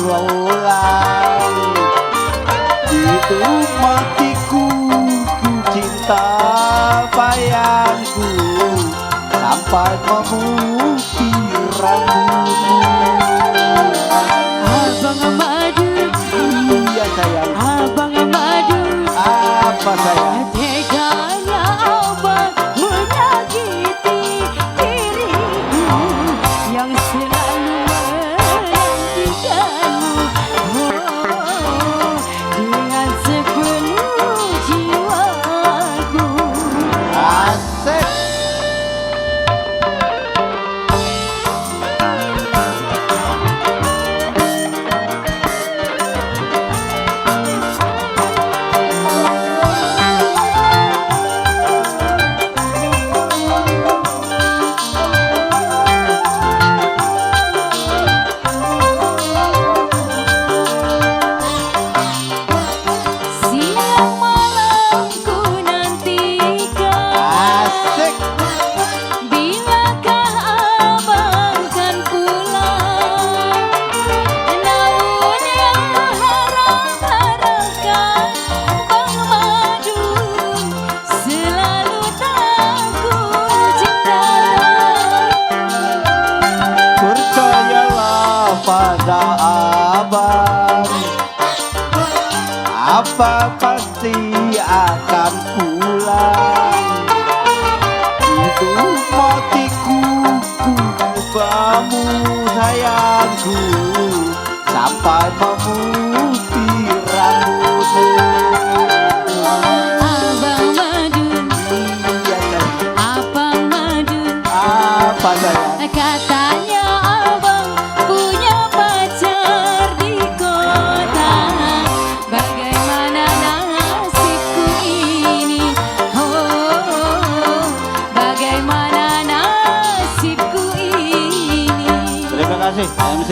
berulang. Itu matiku, ku cinta bayangku sampai memukir rambutmu. Abang Madu, Iya sayang. Abang Madu, Apa sayang? teganya abang menyakiti diriku yang selalu menantikanmu, dengan sepenuh jiwaku. Asik. Siang malam ku nantikan, Asik. bilakah abang kan pulang. Namun yang harap-harapkan Bang Madun selalu tak cinta. Percayalah pada abang, apa pasti akan pulang. Itu matiku, ku bamu sayangku sampai memutih rambutmu. Abang Madun, Iya sayang. Abang Madun, Apa sayang? katanya abang punya pacar di kota. Bagaimana nasibku ini? Oh, bagaimana nasibku ini? Terima kasih MC.